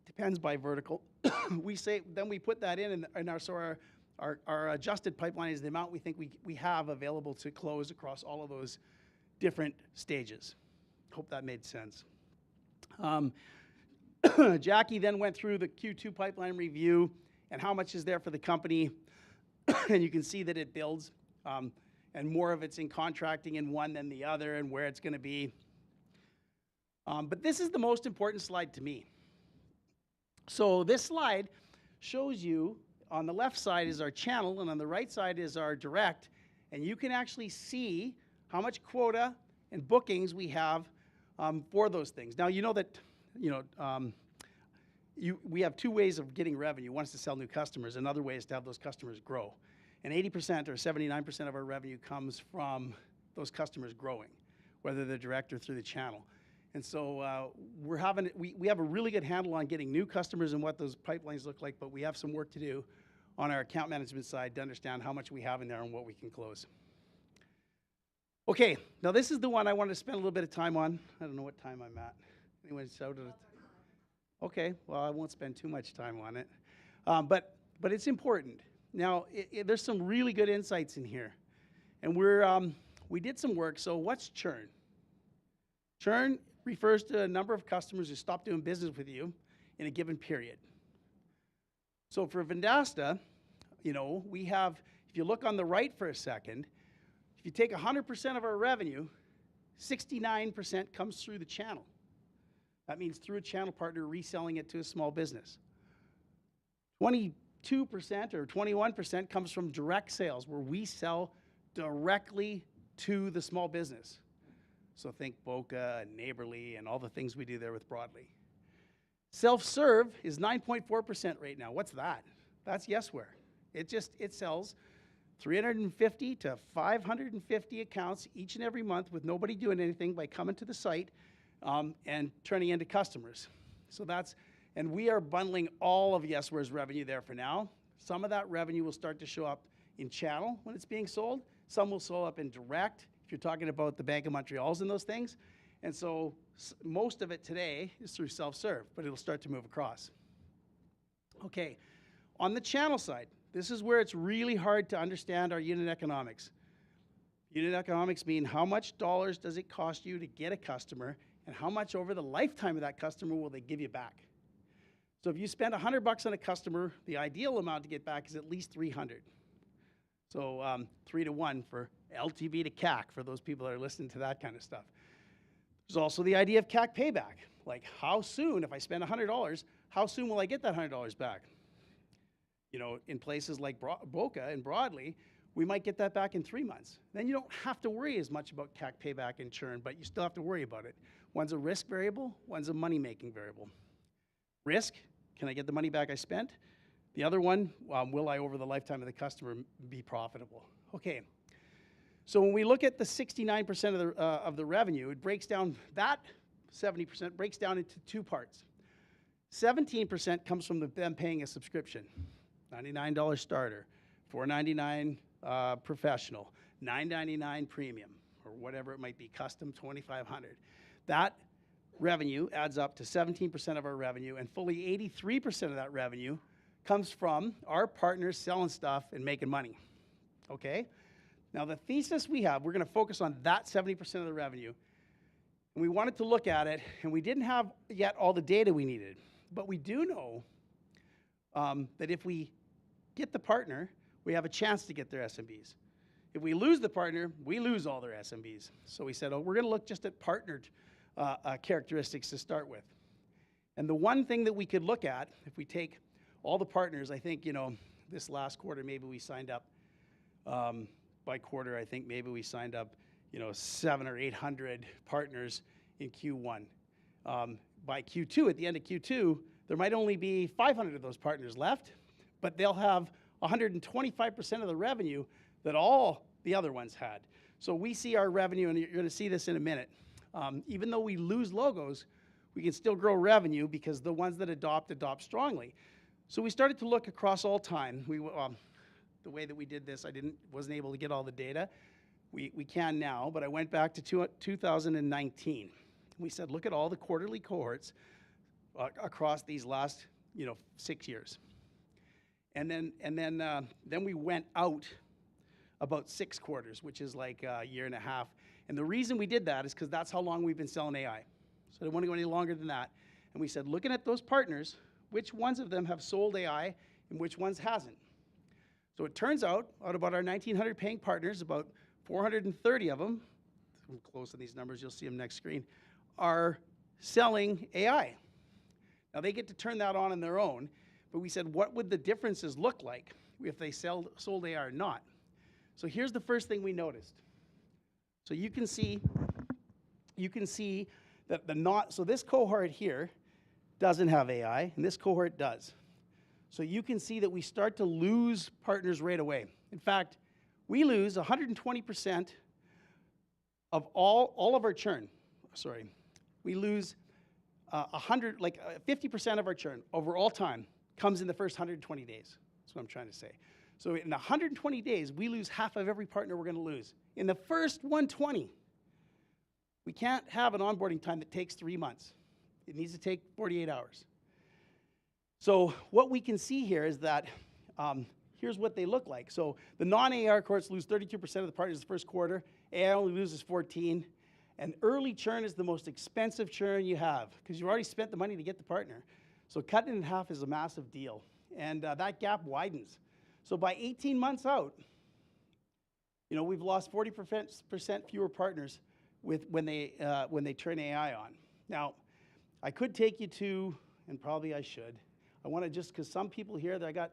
Depends by vertical. Then we put that in, and our adjusted pipeline is the amount we think we have available to close across all of those different stages. Hope that made sense. Jackie then went through the Q2 pipeline review and how much is there for the company. And you can see that it builds, and more of it's in contracting in one than the other, and where it's going to be. But this is the most important slide to me. So this slide shows you, on the left side is our channel, and on the right side is our direct, and you can actually see how much quota and bookings we have for those things. Now, you know that, we have two ways of getting revenue. One is to sell new customers. Another way is to have those customers grow. And 80% or 79% of our revenue comes from those customers growing, whether they're direct or through the channel. And so we have a really good handle on getting new customers and what those pipelines look like, but we have some work to do on our account management side to understand how much we have in there and what we can close. Okay, now this is the one I wanted to spend a little bit of time on. I don't know what time I'm at. Anyone shouted it? Okay, well, I won't spend too much time on it. But it's important. Now, there's some really good insights in here. And we did some work. So what's churn? Churn refers to a number of customers who stop doing business with you in a given period. So for Vendasta, we have, if you look on the right for a second, if you take 100% of our revenue, 69% comes through the channel. That means through a channel partner reselling it to a small business. 22% or 21% comes from direct sales, where we sell directly to the small business. So think Boca and Neighborly and all the things we do there with Broadly. Self-serve is 9.4% right now. What's that? That's Yesware. It sells 350 to 550 accounts each and every month with nobody doing anything by coming to the site and turning into customers. And we are bundling all of Yesware's revenue there for now. Some of that revenue will start to show up in channel when it's being sold. Some will show up in direct, if you're talking about the Bank of Montreal's and those things. And so most of it today is through self-serve, but it'll start to move across. Okay, on the channel side, this is where it's really hard to understand our unit economics. Unit economics mean how much dollars does it cost you to get a customer, and how much over the lifetime of that customer will they give you back. So if you spend $100 on a customer, the ideal amount to get back is at least $300. So 3 to 1 for LTV to CAC for those people that are listening to that kind of stuff. There's also the idea of CAC payback. Like, how soon, if I spend $100, how soon will I get that $100 back? In places like Boca and Broadly, we might get that back in 3 months. Then you don't have to worry as much about CAC payback and churn, but you still have to worry about it. One's a risk variable, one's a money-making variable. Risk, can I get the money back I spent? The other one, will I, over the lifetime of the customer, be profitable? Okay, so when we look at the 69% of the revenue, it breaks down, that 70% breaks down into two parts. 17% comes from them paying a subscription, $99 starter, $4.99 professional, $9.99 premium, or whatever it might be, custom $2,500. That revenue adds up to 17% of our revenue, and fully 83% of that revenue comes from our partners selling stuff and making money. Okay? Now the thesis we have, we're going to focus on that 70% of the revenue. And we wanted to look at it, and we didn't have yet all the data we needed. But we do know that if we get the partner, we have a chance to get their SMBs. If we lose the partner, we lose all their SMBs. So we said, oh, we're going to look just at partnered characteristics to start with. And the one thing that we could look at, if we take all the partners, I think, this last quarter, maybe we signed up, by quarter, I think maybe we signed up, 700 or 800 partners in Q1. By Q2, at the end of Q2, there might only be 500 of those partners left, but they'll have 125% of the revenue that all the other ones had. So we see our revenue, and you're going to see this in a minute. Even though we lose logos, we can still grow revenue because the ones that adopt strongly. So we started to look across all time. The way that we did this, wasn't able to get all the data. We can now, but I went back to 2019. We said, look at all the quarterly cohorts across these last 6 years. And then we went out about 6 quarters, which is like a year and a half. And the reason we did that is because that's how long we've been selling AI. So I don't want to go any longer than that. And we said, looking at those partners, which ones of them have sold AI and which ones hasn't? So it turns out about our 1,900 paying partners, about 430 of them, I'm close to these numbers, you'll see them next screen, are selling AI. Now they get to turn that on their own, but we said, what would the differences look like if they sold AI or not? So here's the first thing we noticed. So you can see that so this cohort here doesn't have AI, and this cohort does. So you can see that we start to lose partners right away. In fact, we lose 120% of all of our churn. Sorry, we lose 50% of our churn over all time comes in the first 120 days. That's what I'm trying to say. So in 120 days, we lose half of every partner we're going to lose. In the first 120, we can't have an onboarding time that takes 3 months. It needs to take 48 hours. So what we can see here is that here's what they look like. So the non-AR cohorts lose 32% of the partners the first quarter. AI only loses 14. And early churn is the most expensive churn you have because you've already spent the money to get the partner. So cutting it in half is a massive deal. And that gap widens. So by 18 months out, we've lost 40% fewer partners when they turn AI on. Now, I could take you to, and probably I should, I want to just, because some people here that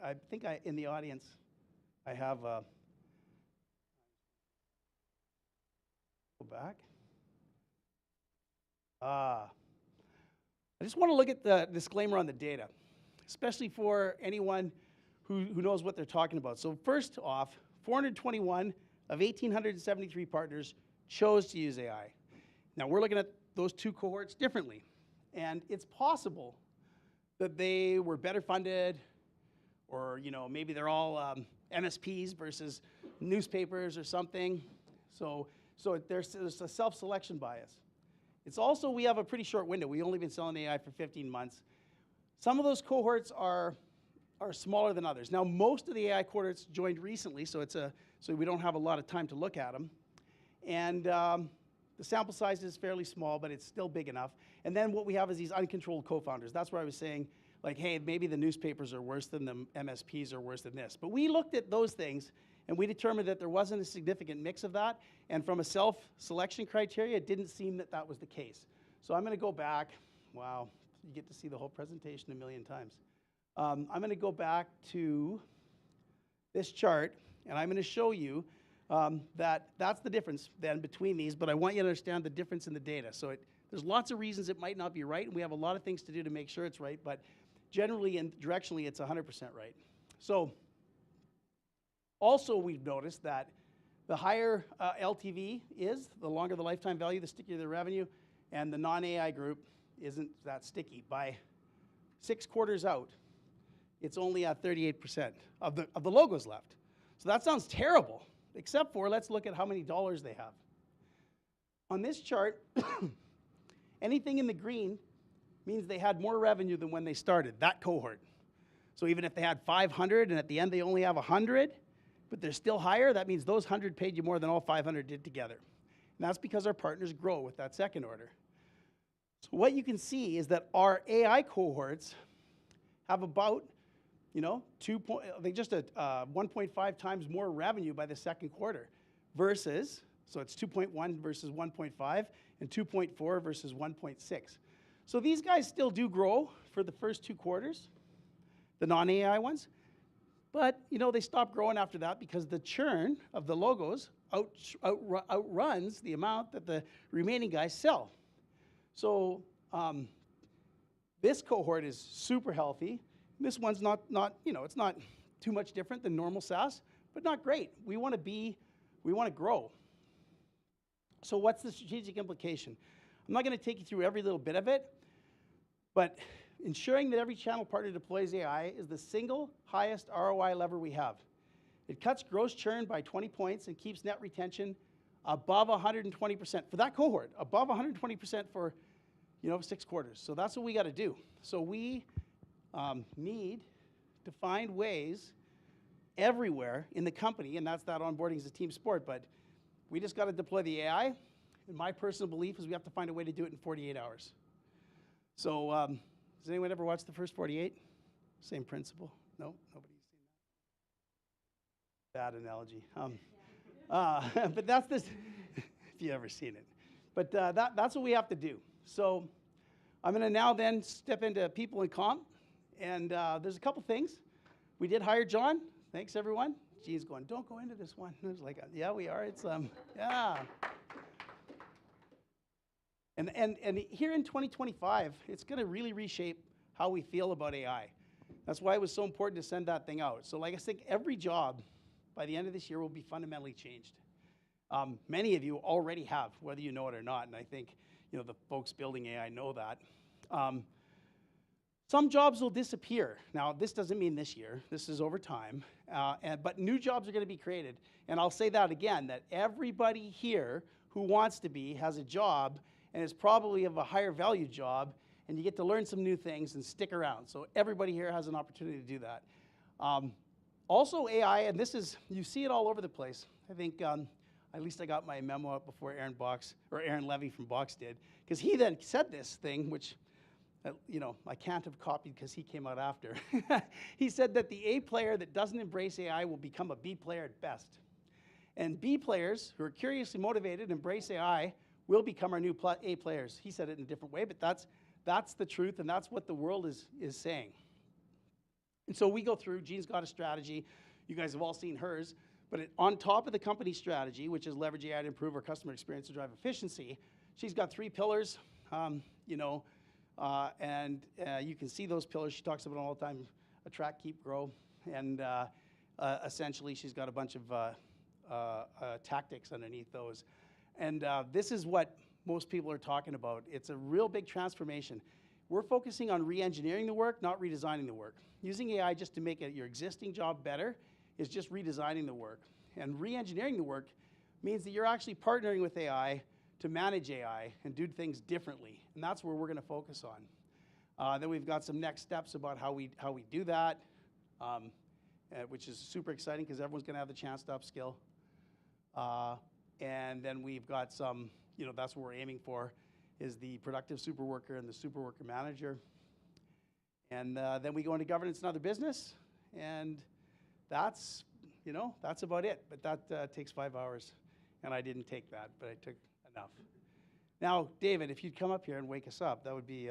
I think in the audience, I have, go back. I just want to look at the disclaimer on the data, especially for anyone who knows what they're talking about. So first off, 421 of 1,873 partners chose to use AI. Now we're looking at those two cohorts differently. And it's possible that they were better funded, or maybe they're all MSPs versus newspapers or something. So there's a self-selection bias. It's also, we have a pretty short window. We've only been selling AI for 15 months. Some of those cohorts are smaller than others. Now, most of the AI cohorts joined recently, so we don't have a lot of time to look at them. And the sample size is fairly small, but it's still big enough. And then what we have is these uncontrolled co-founders. That's where I was saying, like, hey, maybe the newspapers are worse than the MSPs are worse than this. But we looked at those things, and we determined that there wasn't a significant mix of that. And from a self-selection criteria, it didn't seem that that was the case. So I'm going to go back. Wow, you get to see the whole presentation a million times. I'm going to go back to this chart, and I'm going to show you that's the difference then between these, but I want you to understand the difference in the data. So there's lots of reasons it might not be right, and we have a lot of things to do to make sure it's right, but generally and directionally, it's 100% right. So also we've noticed that the higher LTV is, the longer the lifetime value, the stickier the revenue, and the non-AI group isn't that sticky. By 6 quarters out, it's only at 38% of the logos left. So that sounds terrible, except for let's look at how many dollars they have. On this chart, anything in the green means they had more revenue than when they started, that cohort. So even if they had 500 and at the end they only have 100, but they're still higher, that means those 100 paid you more than all 500 did together. And that's because our partners grow with that second order. So what you can see is that our AI cohorts have about, they just 1.5 times more revenue by the second quarter versus, so it's 2.1 versus 1.5 and 2.4 versus 1.6. So these guys still do grow for the first 2 quarters, the non-AI ones, but they stop growing after that because the churn of the logos outruns the amount that the remaining guys sell. So this cohort is super healthy. This one's not it's not too much different than normal SaaS, but not great. We want to grow. So what's the strategic implication? I'm not going to take you through every little bit of it, but ensuring that every channel partner deploys AI is the single highest ROI lever we have. It cuts gross churn by 20 points and keeps net retention above 120% for that cohort, above 120% for 6 quarters. So that's what we got to do. So we need to find ways everywhere in the company, and that onboarding is a team sport, but we just got to deploy the AI. And my personal belief is we have to find a way to do it in 48 hours. So has anyone ever watched the first 48? Same principle? No? Nobody's seen that? Bad analogy. But that's this, if you ever seen it. But that's what we have to do. So I'm going to now then step into people and comp. And there's a couple things. We did hire John. Thanks, everyone. Gene's going, don't go into this one. I was like, yeah, we are. It's, yeah. And here in 2025, it's going to really reshape how we feel about AI. That's why it was so important to send that thing out. So like I think every job by the end of this year will be fundamentally changed. Many of you already have, whether you know it or not, and I think the folks building AI know that. Some jobs will disappear. Now, this doesn't mean this year. This is over time. But new jobs are going to be created. And I'll say that again, that everybody here who wants to be has a job and is probably of a higher value job, and you get to learn some new things and stick around. So everybody here has an opportunity to do that. Also AI, and this is, you see it all over the place. I think at least I got my memo up before Aaron Levy from Box did, because he then said this thing, which I can't have copied because he came out after. He said that the A player that doesn't embrace AI will become a B player at best. And B players who are curiously motivated and embrace AI will become our new A players. He said it in a different way, but that's the truth, and that's what the world is saying. And so we go through, Jean's got a strategy. You guys have all seen hers. But on top of the company strategy, which is leverage AI to improve our customer experience to drive efficiency, she's got 3 pillars, and you can see those pillars. She talks about them all the time: attract, keep, grow. And essentially, she's got a bunch of tactics underneath those. And this is what most people are talking about. It's a real big transformation. We're focusing on re-engineering the work, not redesigning the work. Using AI just to make your existing job better is just redesigning the work. And re-engineering the work means that you're actually partnering with AI to manage AI and do things differently. And that's where we're going to focus on. Then we've got some next steps about how we do that, which is super exciting because everyone's going to have the chance to upskill. And then we've got some, that's what we're aiming for, is the productive super worker and the super worker manager. And then we go into governance and other business. And that's about it. But that takes 5 hours. And I didn't take that, but I took enough. Now, David, if you'd come up here and wake us up, that would be...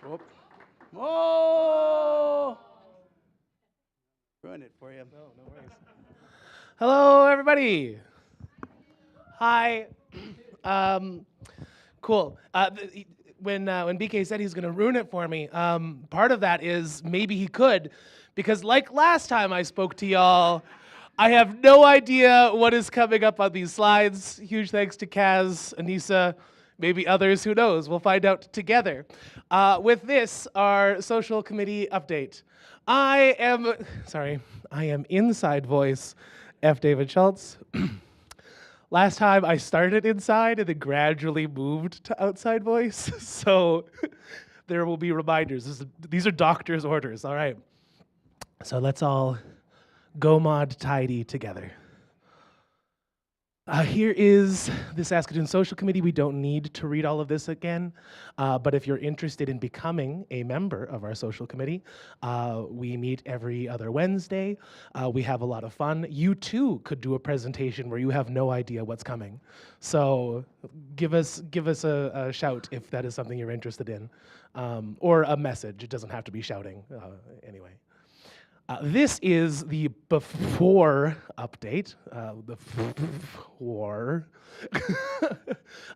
Whoop. Whoa! Ruined it for you. No worries. Hello, everybody. Hi. Cool. When BK said he's going to ruin it for me, part of that is maybe he could, because like last time I spoke to y'all, I have no idea what is coming up on these slides. Huge thanks to Kaz, Anissa, maybe others, who knows? We'll find out together. With this, our social committee update. I am Inside Voice, F. David Schultz. Last time I started Inside and then gradually moved to Outside Voice, so there will be reminders. These are doctor's orders, all right? So let's all go mod tidy together. Here is the Saskatoon Social Committee. We don't need to read all of this again, but if you're interested in becoming a member of our social committee, we meet every other Wednesday. We have a lot of fun. You too could do a presentation where you have no idea what's coming. So give us a shout if that is something you're interested in, or a message. It doesn't have to be shouting anyway. This is the before update,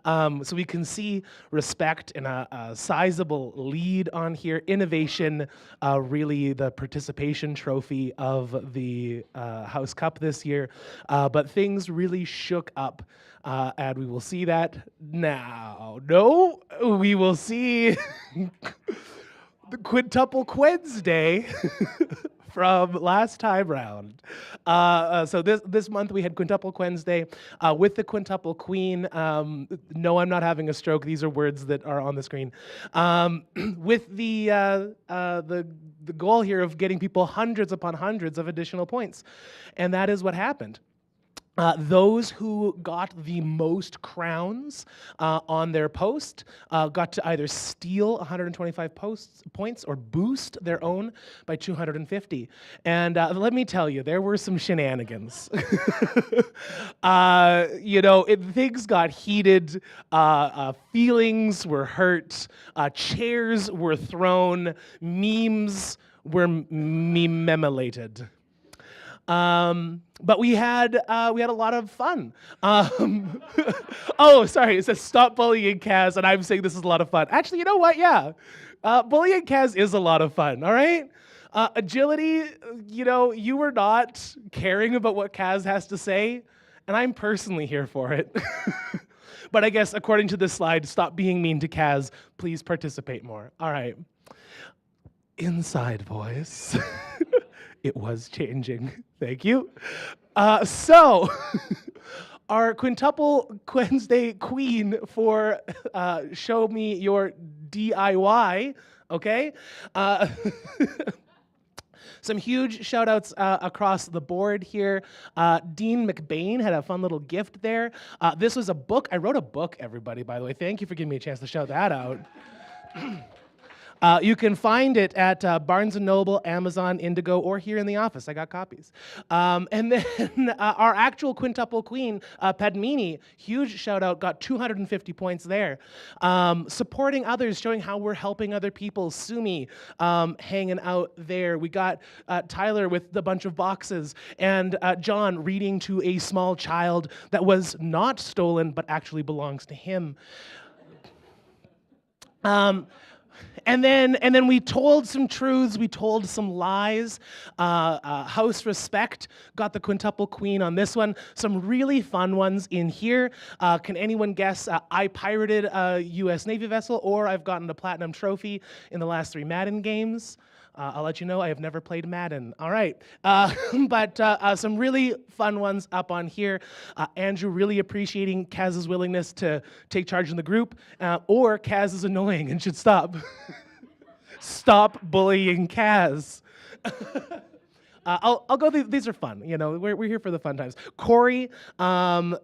so we can see respect and a sizable lead on here. Innovation, really the participation trophy of the House Cup this year, but things really shook up, and we will see that now. No, we will see the Quintuple Wednesday from last time round. So this month we had Quintuple Wednesday with the Quintuple Queen. No, I'm not having a stroke. These are words that are on the screen. With the goal here of getting people hundreds upon hundreds of additional points. And that is what happened. Those who got the most crowns on their post got to either steal 125 points or boost their own by 250. And let me tell you, there were some shenanigans. Things got heated, feelings were hurt, chairs were thrown, memes were memelated. But we had a lot of fun. Oh, sorry, it says stop bullying Kaz, and I'm saying this is a lot of fun. Actually, you know what? Yeah, bullying Kaz is a lot of fun. All right, agility. You were not caring about what Kaz has to say, and I'm personally here for it. But I guess according to this slide, stop being mean to Kaz. Please participate more. All right. Inside Voice. It was changing. Thank you. So, our Quintuple Wednesday Queen for Show Me Your DIY, okay? Some huge shout outs across the board here. Dean McBain had a fun little gift there. This was a book. I wrote a book, everybody, by the way. Thank you for giving me a chance to shout that out. You can find it at Barnes & Noble, Amazon, Indigo, or here in the office. I got copies. And then our actual Quintuple Queen, Padmini, huge shout out, got 250 points there. Supporting others, showing how we're helping other people. Sumi hanging out there. We got Tyler with a bunch of boxes, and John reading to a small child that was not stolen but actually belongs to him. And then we told some truths, we told some lies. House Respect got the Quintuple Queen on this one. Some really fun ones in here. Can anyone guess? I pirated a U.S. Navy vessel, or I've gotten a platinum trophy in the last 3 Madden games. I'll let you know I have never played Madden. All right. But some really fun ones up on here. Andrew really appreciating Kaz's willingness to take charge in the group, or Kaz is annoying and should stop. Stop bullying Kaz. I'll go. These are fun. We're here for the fun times. Corey,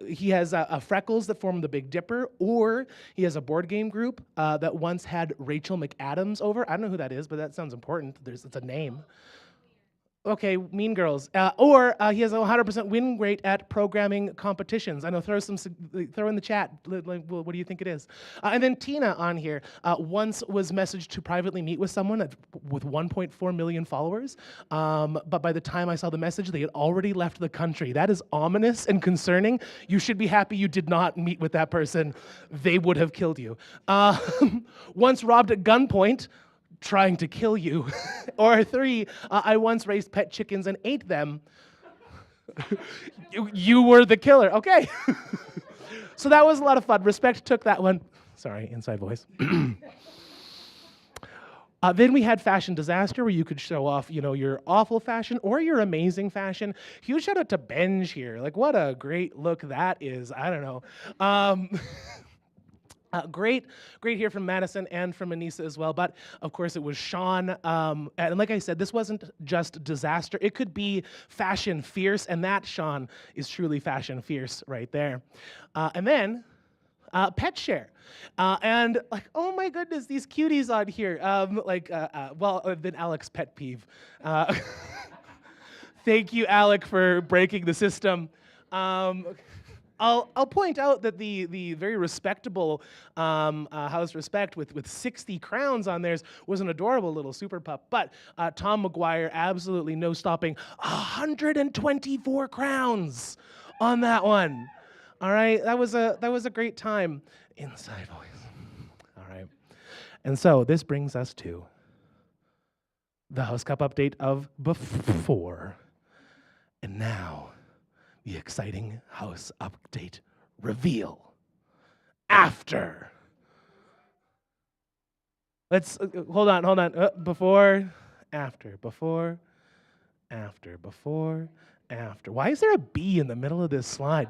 he has Freckles that form the Big Dipper, or he has a board game group that once had Rachel McAdams over. I don't know who that is, but that sounds important. It's a name. Okay, Mean Girls. Or he has a 100% win rate at programming competitions. I know, throw in the chat, what do you think it is? And then Tina on here once was messaged to privately meet with someone with 1.4 million followers, but by the time I saw the message, they had already left the country. That is ominous and concerning. You should be happy you did not meet with that person. They would have killed you. Once robbed at gunpoint, trying to kill you. Or 3, I once raised pet chickens and ate them. You were the killer. Okay. So that was a lot of fun. Respect took that one. Sorry, inside voice. Then we had Fashion Disaster, where you could show off, your awful fashion or your amazing fashion. Huge shout out to Benj here. Like, what a great look that is. I don't know. Great here from Madison and from Anissa as well. But of course, it was Sean. And like I said, this wasn't just disaster. It could be fashion fierce, and that Sean is truly fashion fierce right there. And then Pet Share. And like, oh my goodness, these cuties on here. Then Alec's pet peeve. Thank you, Alec, for breaking the system. I'll point out that the very respectable House Respect with 60 crowns on theirs was an adorable little super pup. But Tom McGuire, absolutely no stopping, 124 crowns on that one. All right, that was a great time. Inside voice. All right, and so this brings us to the House Cup update of before, and now the exciting House update reveal after. Let's hold on. Before, after. Why is there a B in the middle of this slide?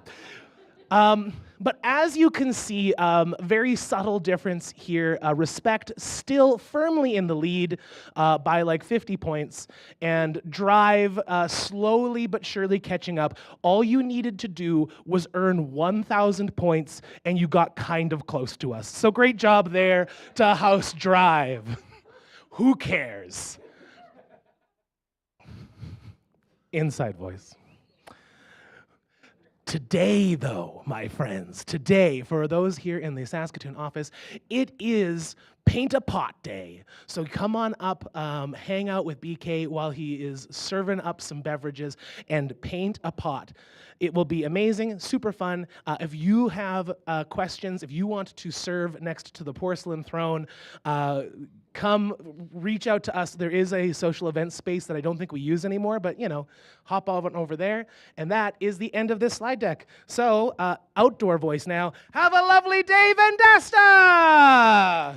But as you can see, very subtle difference here. Respect still firmly in the lead by like 50 points, and Drive slowly but surely catching up. All you needed to do was earn 1,000 points, and you got kind of close to us. So great job there to House Drive. Who cares? Inside voice. Today, though, my friends, for those here in the Saskatoon office, it is Paint a Pot Day. So come on up, hang out with BK while he is serving up some beverages, and paint a pot. It will be amazing, super fun. If you have questions, if you want to serve next to the porcelain throne, come reach out to us. There is a social event space that I don't think we use anymore, but hop on over there. And that is the end of this slide deck. So outdoor voice now. Have a lovely day, Vendasta!